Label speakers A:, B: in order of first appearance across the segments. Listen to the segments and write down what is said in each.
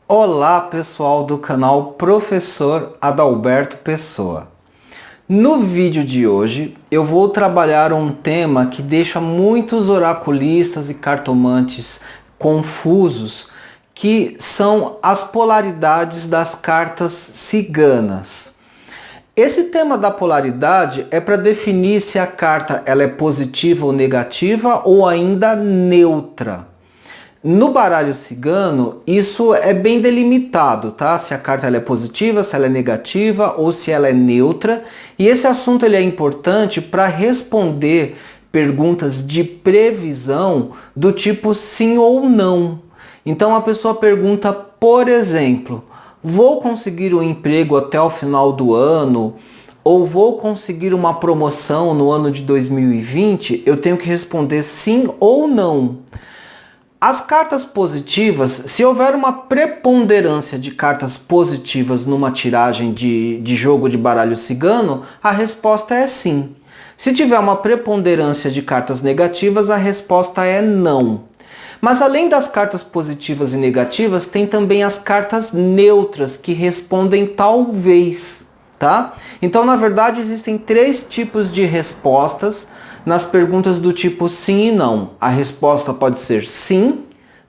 A: Olá pessoal do canal Professor Adalberto Pessoa. No vídeo de hoje eu vou trabalhar um tema que deixa muitos oraculistas e cartomantes confusos, que são as polaridades das cartas ciganas. Esse tema da polaridade é para definir se a carta ela é positiva ou negativa ou ainda neutra. No baralho cigano, isso é bem delimitado, tá? Se a carta ela é positiva, se ela é negativa ou se ela é neutra. E esse assunto ele é importante para responder perguntas de previsão do tipo sim ou não. Então a pessoa pergunta, por exemplo, vou conseguir um emprego até o final do ano? Ou vou conseguir uma promoção no ano de 2020? Eu tenho que responder sim ou não. As cartas positivas, se houver uma preponderância de cartas positivas numa tiragem de jogo de baralho cigano, a resposta é sim. Se tiver uma preponderância de cartas negativas, a resposta é não. Mas além das cartas positivas e negativas, tem também as cartas neutras, que respondem talvez, tá? Então, na verdade, existem três tipos de respostas nas perguntas do tipo sim e não. A resposta pode ser sim,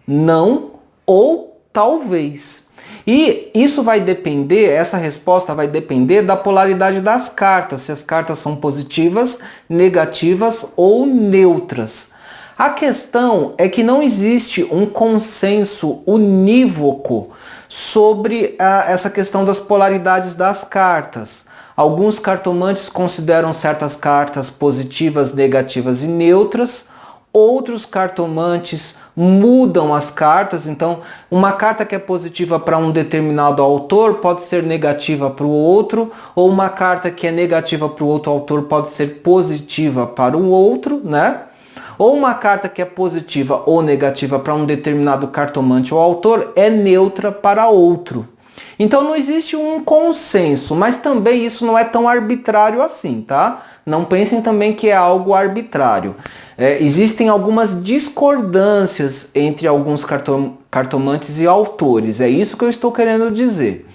A: não ou talvez. E isso vai depender, essa resposta vai depender da polaridade das cartas, se as cartas são positivas, negativas ou neutras. A questão é que não existe um consenso unívoco sobre essa questão das polaridades das cartas. Alguns cartomantes consideram certas cartas positivas, negativas e neutras. Outros cartomantes mudam as cartas. Então, uma carta que é positiva para um determinado autor pode ser negativa para o outro. Ou uma carta que é negativa para o outro autor pode ser positiva para o outro, né? Ou uma carta que é positiva ou negativa para um determinado cartomante ou autor é neutra para outro. Então não existe um consenso, mas também isso não é tão arbitrário assim, tá? Não pensem também que é algo arbitrário. Existem algumas discordâncias entre alguns cartomantes e autores, é isso que eu estou querendo dizer.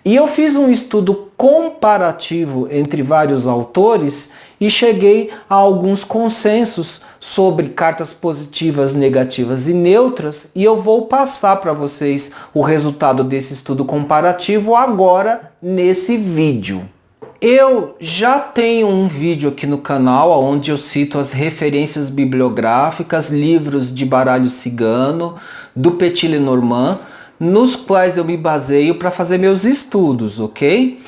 A: E eu fiz um estudo comparativo entre vários autores e cheguei a alguns consensos sobre cartas positivas, negativas e neutras, e eu vou passar para vocês o resultado desse estudo comparativo agora nesse vídeo. Eu já tenho um vídeo aqui no canal onde eu cito as referências bibliográficas, livros de baralho cigano, do Petit Lenormand, nos quais eu me baseio para fazer meus estudos, ok?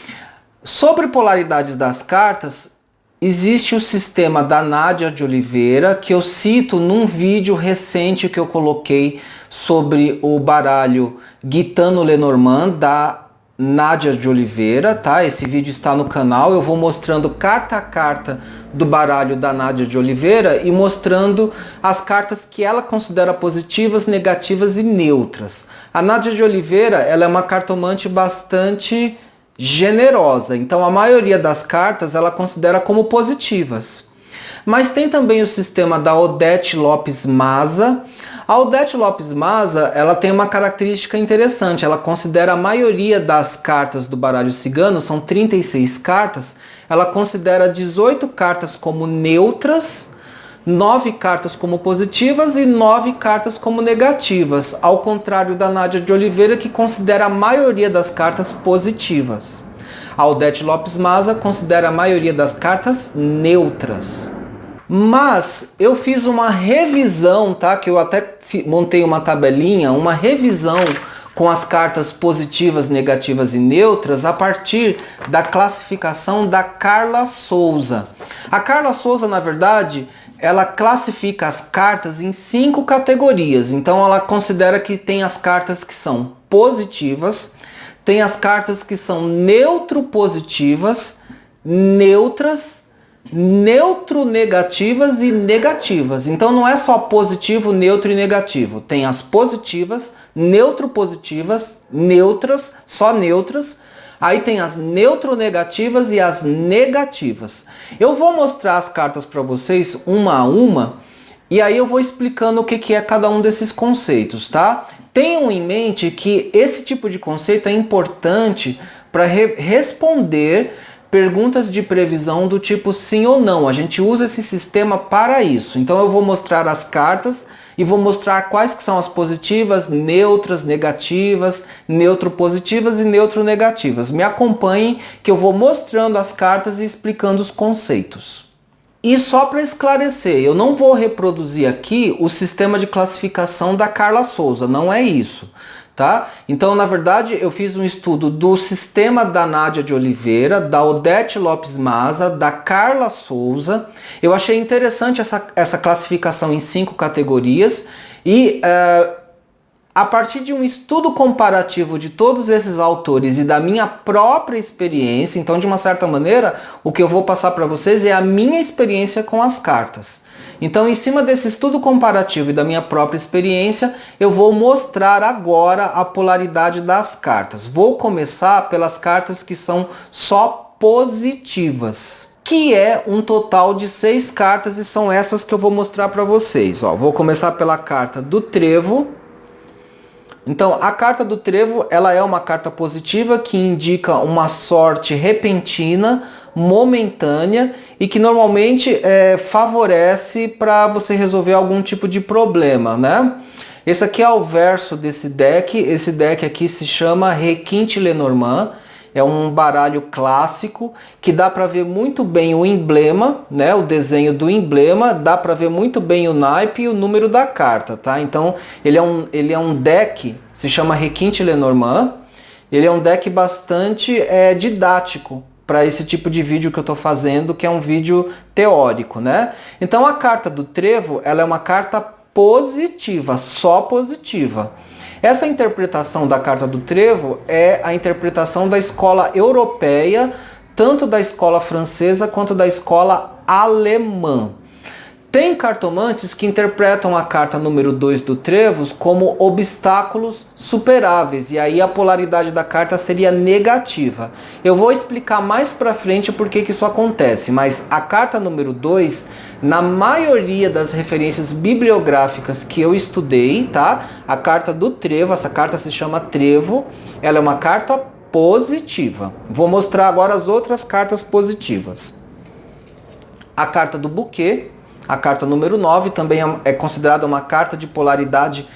A: Sobre polaridades das cartas, existe o sistema da Nádia de Oliveira, que eu cito num vídeo recente que eu coloquei sobre o baralho Guitano Lenormand, da Nádia de Oliveira, tá? Esse vídeo está no canal, eu vou mostrando carta a carta do baralho da Nádia de Oliveira e mostrando as cartas que ela considera positivas, negativas e neutras. A Nádia de Oliveira, ela é uma cartomante bastante generosa, então a maioria das cartas ela considera como positivas. Mas tem também o sistema da Odete Lopes Maza. A Odete Lopes Maza, ela tem uma característica interessante, ela considera a maioria das cartas do baralho cigano, são 36 cartas, ela considera 18 cartas como neutras, 9 cartas como positivas e 9 cartas como negativas, ao contrário da Nádia de Oliveira, que considera a maioria das cartas positivas. A Odete Lopes Maza considera a maioria das cartas neutras. Mas eu fiz uma revisão, tá? Que eu até montei uma tabelinha, uma revisão com as cartas positivas, negativas e neutras a partir da classificação da Carla Souza. A Carla Souza, na verdade, ela classifica as cartas em 5 categorias. Então ela considera que tem as cartas que são positivas, tem as cartas que são neutro-positivas, neutras, neutro-negativas e negativas. Então não é só positivo, neutro e negativo. Tem as positivas, neutro-positivas, neutras, só neutras. Aí tem as neutro-negativas e as negativas. Eu vou mostrar as cartas para vocês uma a uma e aí eu vou explicando o que é cada um desses conceitos, tá? Tenham em mente que esse tipo de conceito é importante para responder perguntas de previsão do tipo sim ou não. A gente usa esse sistema para isso. Então eu vou mostrar as cartas e vou mostrar quais que são as positivas, neutras, negativas, neutro-positivas e neutro-negativas. Me acompanhem que eu vou mostrando as cartas e explicando os conceitos. E só para esclarecer, eu não vou reproduzir aqui o sistema de classificação da Carla Souza, não é isso, tá? Então, na verdade, eu fiz um estudo do sistema da Nádia de Oliveira, da Odete Lopes Maza, da Carla Souza. Eu achei interessante essa classificação em 5 categorias e a partir de um estudo comparativo de todos esses autores e da minha própria experiência, então de uma certa maneira, o que eu vou passar para vocês é a minha experiência com as cartas. Então, em cima desse estudo comparativo e da minha própria experiência, eu vou mostrar agora a polaridade das cartas. Vou começar pelas cartas que são só positivas, que é um total de 6 cartas e são essas que eu vou mostrar para vocês. Ó, vou começar pela carta do Trevo. Então, a carta do Trevo, ela é uma carta positiva que indica uma sorte repentina, momentânea e que normalmente favorece para você resolver algum tipo de problema, né? Esse aqui é o verso desse deck. Esse deck aqui se chama Requinte Lenormand. É um baralho clássico que dá para ver muito bem o emblema, né? O desenho do emblema, dá para ver muito bem o naipe e o número da carta, tá? Então ele é um deck, se chama Requinte Lenormand. Ele é um deck bastante didático para esse tipo de vídeo que eu estou fazendo, que é um vídeo teórico, né? Então a carta do Trevo, ela é uma carta positiva, só positiva. Essa interpretação da carta do Trevo é a interpretação da escola europeia, tanto da escola francesa quanto da escola alemã. Tem cartomantes que interpretam a carta número 2 do Trevos como obstáculos superáveis, e aí a polaridade da carta seria negativa. Eu vou explicar mais pra frente por que isso acontece, mas a carta número 2, na maioria das referências bibliográficas que eu estudei, tá? A carta do Trevo, essa carta se chama Trevo, ela é uma carta positiva. Vou mostrar agora as outras cartas positivas. A carta do Buquê, a carta número 9, também é considerada uma carta de polaridade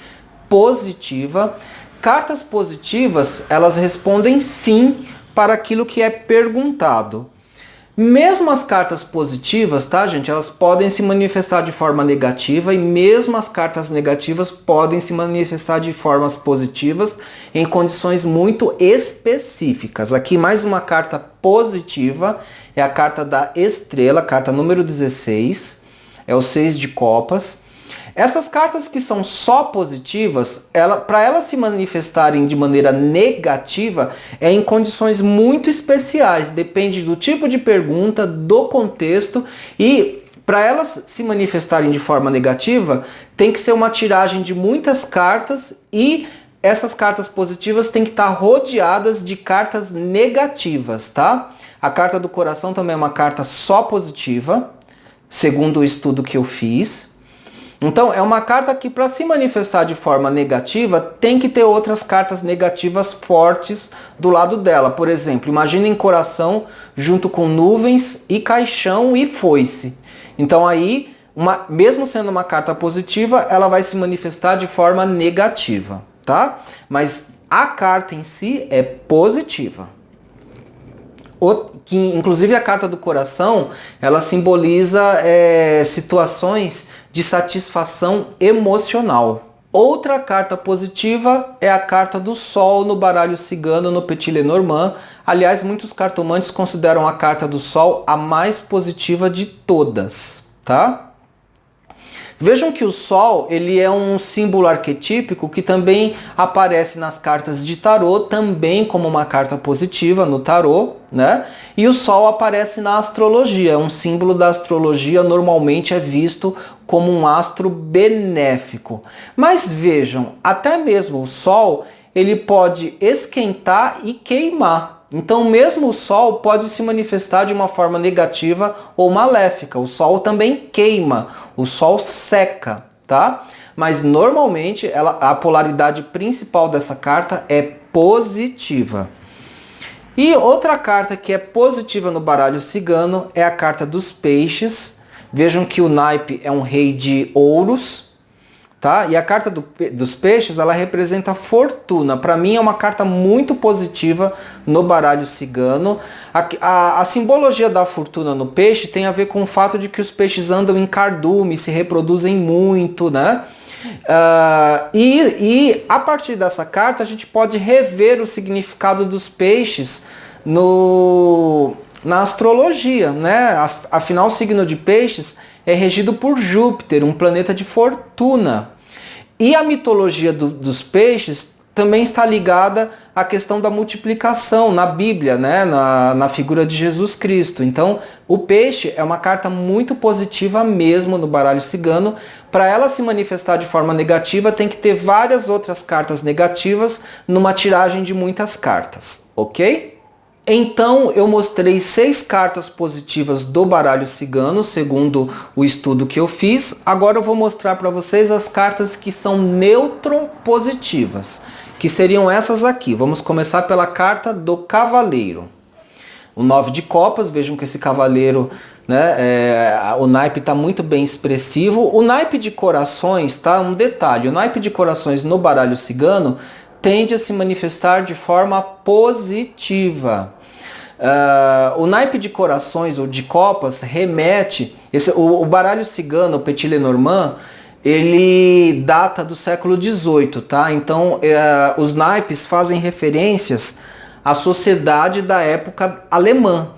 A: positiva. Cartas positivas, elas respondem sim para aquilo que é perguntado. Mesmo as cartas positivas, tá, gente? Elas podem se manifestar de forma negativa e mesmo as cartas negativas podem se manifestar de formas positivas em condições muito específicas. Aqui mais uma carta positiva, é a carta da Estrela, carta número 16. É o 6 de copas. Essas cartas que são só positivas, para elas se manifestarem de maneira negativa, é em condições muito especiais. Depende do tipo de pergunta, do contexto, e para elas se manifestarem de forma negativa, tem que ser uma tiragem de muitas cartas e essas cartas positivas têm que estar rodeadas de cartas negativas, tá? A carta do coração também é uma carta só positiva, segundo o estudo que eu fiz. Então, é uma carta que, para se manifestar de forma negativa, tem que ter outras cartas negativas fortes do lado dela. Por exemplo, imaginem coração junto com nuvens e caixão e foice. Então, aí, mesmo sendo uma carta positiva, ela vai se manifestar de forma negativa, tá? Mas a carta em si é positiva. Que inclusive a carta do coração, ela simboliza situações de satisfação emocional. Outra carta positiva é a carta do Sol no baralho cigano no Petit Lenormand. Aliás, muitos cartomantes consideram a carta do Sol a mais positiva de todas, tá? Vejam que o Sol, ele é um símbolo arquetípico que também aparece nas cartas de tarô, também como uma carta positiva no tarô, né? E o Sol aparece na astrologia, um símbolo da astrologia normalmente é visto como um astro benéfico. Mas vejam, até mesmo o Sol, ele pode esquentar e queimar. Então mesmo o Sol pode se manifestar de uma forma negativa ou maléfica. O Sol também queima, o Sol seca, tá? mas normalmente a polaridade principal dessa carta é positiva. E outra carta que é positiva no baralho cigano é a carta dos peixes. Vejam que o naipe é um rei de ouros, tá? E a carta dos peixes, ela representa fortuna. Para mim é uma carta muito positiva no baralho cigano. A simbologia da fortuna no peixe tem a ver com o fato de que os peixes andam em cardume, se reproduzem muito, né? E a partir dessa carta a gente pode rever o significado dos peixes na astrologia, né? Afinal, o signo de peixes é regido por Júpiter, um planeta de fortuna. E a mitologia dos peixes também está ligada à questão da multiplicação na Bíblia, né? na figura de Jesus Cristo. Então, o peixe é uma carta muito positiva mesmo no baralho cigano. Para ela se manifestar de forma negativa, tem que ter várias outras cartas negativas numa tiragem de muitas cartas, ok? Então eu mostrei 6 cartas positivas do baralho cigano, segundo o estudo que eu fiz. Agora eu vou mostrar para vocês as cartas que são neutro-positivas, que seriam essas aqui. Vamos começar pela carta do cavaleiro. O 9 de copas, vejam que esse cavaleiro, né, o naipe está muito bem expressivo. O naipe de corações, tá? Um detalhe, o naipe de corações no baralho cigano tende a se manifestar de forma positiva. O naipe de corações ou de copas remete... O baralho cigano, o Petit Lenormand, ele data do século XVIII, tá? Então, os naipes fazem referências à sociedade da época alemã,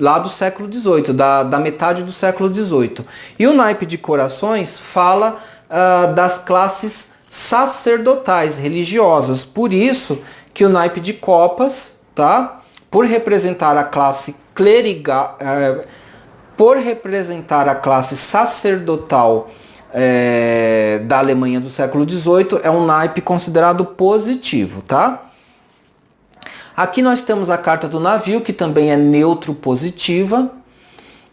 A: lá do século XVIII, da metade do século XVIII. E o naipe de corações fala das classes sacerdotais, religiosas. Por isso que o naipe de copas, tá? Por representar a classe clerical, por representar a classe sacerdotal da Alemanha do século XVIII, é um naipe considerado positivo, tá? Aqui nós temos a carta do navio, que também é neutro positiva.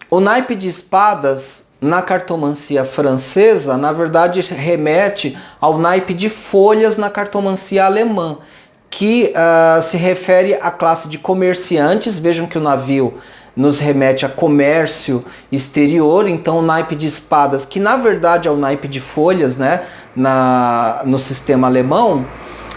A: O naipe de espadas na cartomancia francesa, na verdade, remete ao naipe de folhas na cartomancia alemã, que se refere à classe de comerciantes. Vejam que o navio nos remete a comércio exterior, então o naipe de espadas, que na verdade é o naipe de folhas, né, no sistema alemão,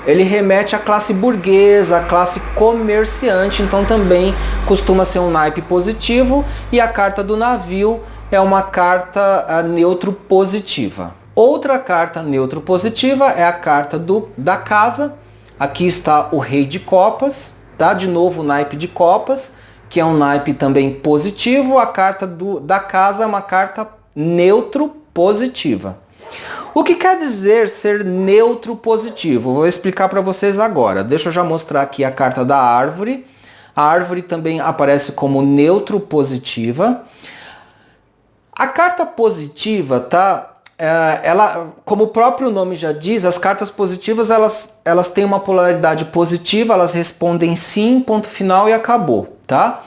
A: ele remete à classe burguesa, à classe comerciante, então também costuma ser um naipe positivo. E a carta do navio é uma carta neutro positiva. Outra carta neutro positiva é a carta da casa. Aqui está o rei de copas, tá? De novo o naipe de copas, que é um naipe também positivo. A carta da casa é uma carta neutro positiva. O que quer dizer ser neutro positivo? Vou explicar para vocês agora. Deixa eu já mostrar aqui a carta da árvore. A árvore também aparece como neutro positiva. A carta positiva, tá? Ela, como o próprio nome já diz, as cartas positivas elas têm uma polaridade positiva, elas respondem sim, ponto final e acabou, tá?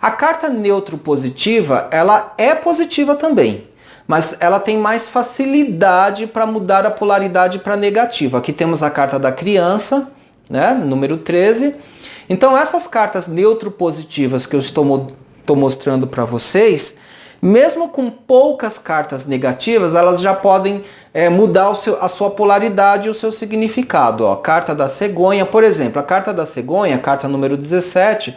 A: A carta neutro positiva, ela é positiva também, mas ela tem mais facilidade para mudar a polaridade para negativa. Aqui temos a carta da criança, né, número 13. Então essas cartas neutro positivas que eu estou mostrando para vocês, mesmo com poucas cartas negativas, elas já podem mudar a sua polaridade e o seu significado. Ó, carta da cegonha, por exemplo, a carta da cegonha, a carta número 17,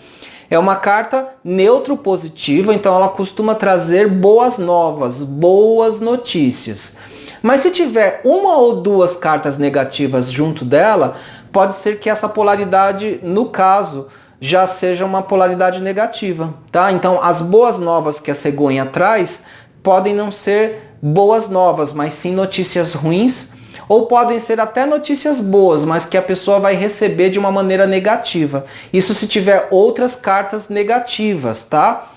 A: é uma carta neutro positiva, então ela costuma trazer boas novas, boas notícias. Mas se tiver uma ou duas cartas negativas junto dela, pode ser que essa polaridade, no caso, já seja uma polaridade negativa, tá? Então as boas novas que a cegonha traz podem não ser boas novas, mas sim notícias ruins, ou podem ser até notícias boas, mas que a pessoa vai receber de uma maneira negativa. Isso se tiver outras cartas negativas, tá?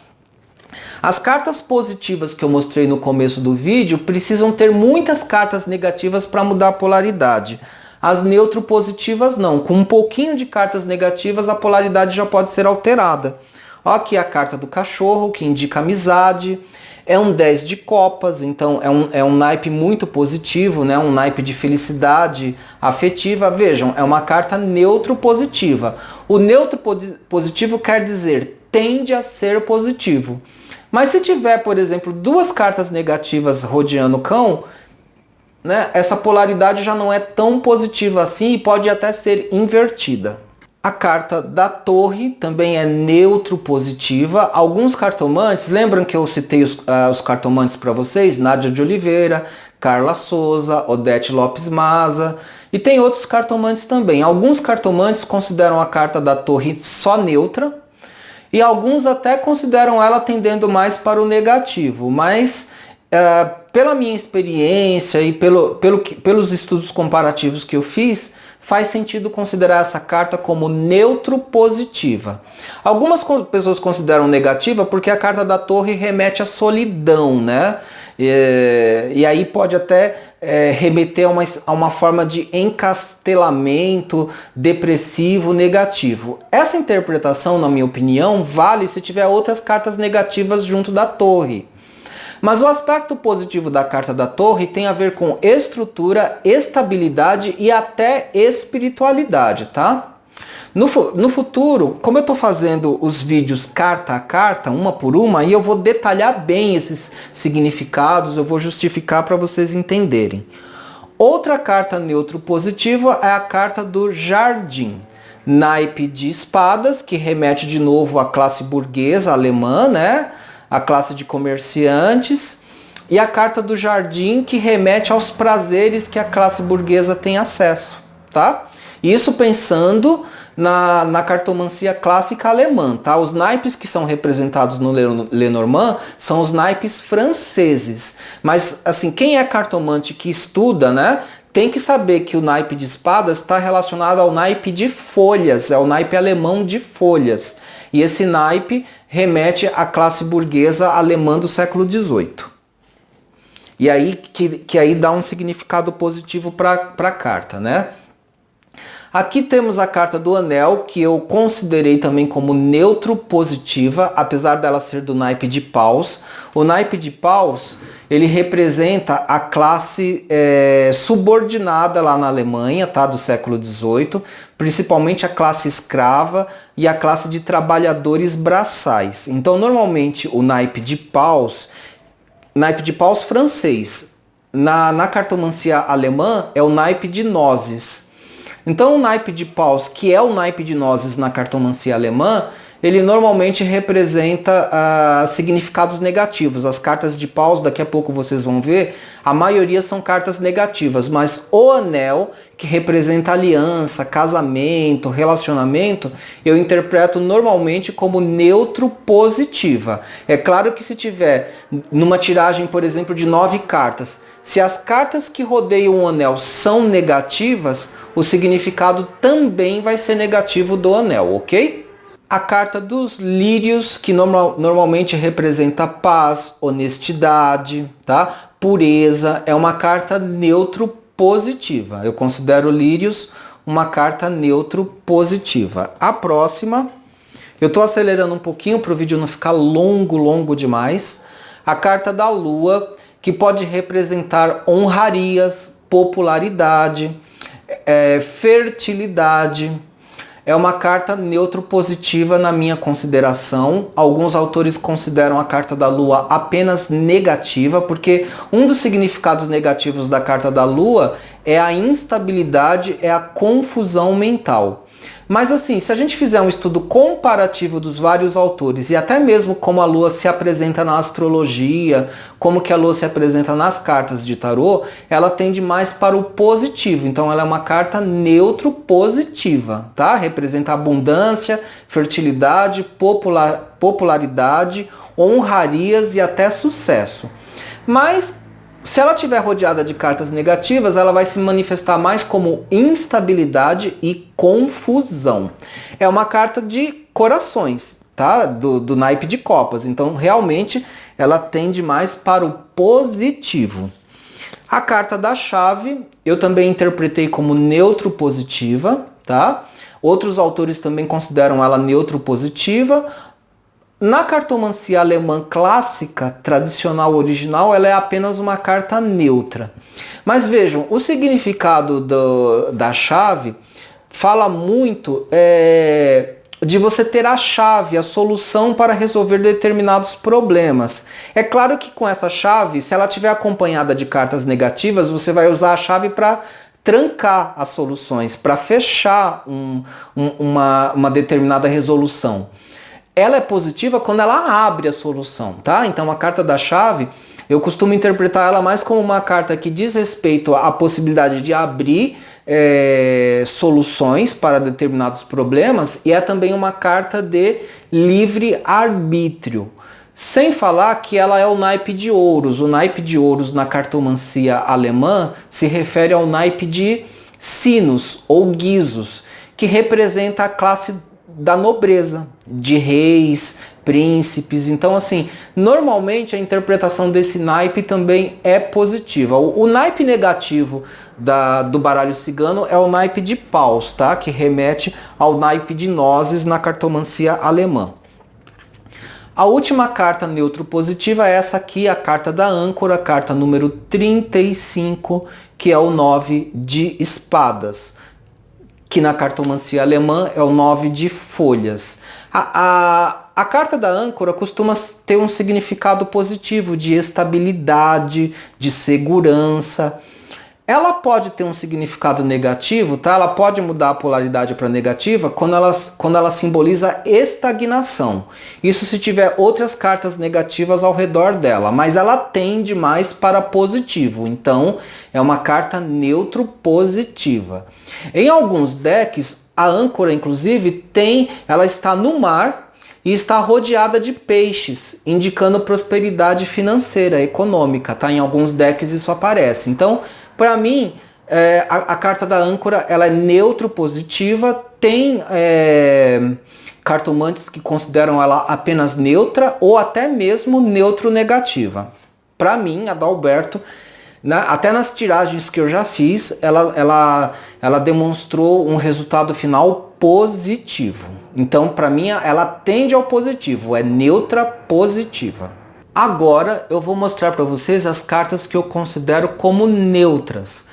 A: As cartas positivas que eu mostrei no começo do vídeo precisam ter muitas cartas negativas para mudar a polaridade. As neutro positivas não. Com um pouquinho de cartas negativas a polaridade já pode ser alterada. Ó, aqui a carta do cachorro, que indica amizade. É um 10 de copas, então é um naipe muito positivo, né? Um naipe de felicidade afetiva. Vejam, é uma carta neutro positiva. O neutro positivo quer dizer tende a ser positivo. Mas se tiver, por exemplo, duas cartas negativas rodeando o cão, né, essa polaridade já não é tão positiva assim e pode até ser invertida. A carta da torre também é neutro positiva. Alguns cartomantes, lembram que eu citei os cartomantes para vocês? Nádia de Oliveira, Carla Souza, Odete Lopes Maza, e tem outros cartomantes também. Alguns cartomantes consideram a carta da torre só neutra, e alguns até consideram ela tendendo mais para o negativo, mas pela minha experiência e pelos estudos comparativos que eu fiz, faz sentido considerar essa carta como neutro positiva. Algumas pessoas consideram negativa porque a carta da torre remete à solidão, né? E aí pode até remeter a uma forma de encastelamento depressivo negativo. Essa interpretação, na minha opinião, vale se tiver outras cartas negativas junto da torre. Mas o aspecto positivo da carta da torre tem a ver com estrutura, estabilidade e até espiritualidade, tá? No futuro, como eu estou fazendo os vídeos carta a carta, uma por uma, e eu vou detalhar bem esses significados, eu vou justificar para vocês entenderem. Outra carta neutro positiva é a carta do jardim. Naipe de espadas, que remete de novo à classe burguesa alemã, né? A classe de comerciantes, e a carta do jardim, que remete aos prazeres que a classe burguesa tem acesso, tá? Isso pensando na cartomancia clássica alemã, tá? Os naipes que são representados no Lenormand são os naipes franceses, mas assim, quem é cartomante que estuda, né, tem que saber que o naipe de espadas está relacionado ao naipe de folhas, é o naipe alemão de folhas. E esse naipe remete à classe burguesa alemã do século XVIII. E aí que aí dá um significado positivo para a carta, né? Aqui temos a carta do anel, que eu considerei também como neutro positiva, apesar dela ser do naipe de paus. O naipe de paus, ele representa a classe subordinada lá na Alemanha, tá, do século XVIII, principalmente a classe escrava e a classe de trabalhadores braçais. Então, normalmente, o naipe de paus francês, na cartomancia alemã, é o naipe de nozes. Então o naipe de paus, que é o naipe de nozes na cartomancia alemã, ele normalmente representa significados negativos. As cartas de paus, daqui a pouco vocês vão ver, a maioria são cartas negativas, mas o anel, que representa aliança, casamento, relacionamento, eu interpreto normalmente como neutro positiva. É claro que se tiver numa tiragem, por exemplo, de 9 cartas, se as cartas que rodeiam o anel são negativas, o significado também vai ser negativo do anel, ok? A carta dos lírios, que normalmente representa paz, honestidade, tá? Pureza, é uma carta neutro positiva. Eu considero lírios uma carta neutro positiva. A próxima, eu estou acelerando um pouquinho para o vídeo não ficar longo demais. A carta da lua, que pode representar honrarias, popularidade, fertilidade. É uma carta neutro positiva na minha consideração. Alguns autores consideram a carta da lua apenas negativa, porque um dos significados negativos da carta da lua é a instabilidade, é a confusão mental. Mas assim, se a gente fizer um estudo comparativo dos vários autores e até mesmo como a lua se apresenta na astrologia, como que a lua se apresenta nas cartas de tarô, ela tende mais para o positivo. Então ela é uma carta neutro positiva, tá? Representa abundância, fertilidade, popularidade, honrarias e até sucesso. Mas se ela estiver rodeada de cartas negativas, ela vai se manifestar mais como instabilidade e confusão. É uma carta de corações, tá? Do naipe de copas. Então, realmente, ela tende mais para o positivo. A carta da chave, eu também interpretei como neutro positiva, tá? Outros autores também consideram ela neutro positiva. Na cartomancia alemã clássica, tradicional, original, ela é apenas uma carta neutra. Mas vejam, o significado da chave fala muito de você ter a chave, a solução para resolver determinados problemas. É claro que com essa chave, se ela estiver acompanhada de cartas negativas, você vai usar a chave para trancar as soluções, para fechar uma determinada resolução. Ela é positiva quando ela abre a solução, tá? Então a carta da chave, eu costumo interpretar ela mais como uma carta que diz respeito à possibilidade de abrir soluções para determinados problemas, e é também uma carta de livre arbítrio. Sem falar que ela é o naipe de ouros. O naipe de ouros na cartomancia alemã se refere ao naipe de sinos ou guizos, que representa a classe da nobreza, de reis, príncipes. Então, assim, normalmente a interpretação desse naipe também é positiva. O naipe negativo do baralho cigano é o naipe de paus, tá? Que remete ao naipe de nozes na cartomancia alemã. A última carta neutro positiva é essa aqui, a carta da âncora, carta número 35, que é o 9 de espadas, que na cartomancia alemã é o 9 de folhas. A carta da âncora costuma ter um significado positivo de estabilidade, de segurança. Ela pode ter um significado negativo, tá? Ela pode mudar a polaridade para negativa quando ela simboliza estagnação. Isso se tiver outras cartas negativas ao redor dela, mas ela tende mais para positivo. Então, é uma carta neutro positiva. Em alguns decks, a âncora, inclusive, ela está no mar e está rodeada de peixes, indicando prosperidade financeira, econômica, tá? Em alguns decks isso aparece. Então, para mim, a carta da âncora ela é neutro positiva. Tem cartomantes que consideram ela apenas neutra ou até mesmo neutro negativa. Para mim, a Adalberto, até nas tiragens que eu já fiz, ela demonstrou um resultado final positivo. Então, para mim, ela tende ao positivo, é neutra positiva. Agora eu vou mostrar para vocês as cartas que eu considero como neutras.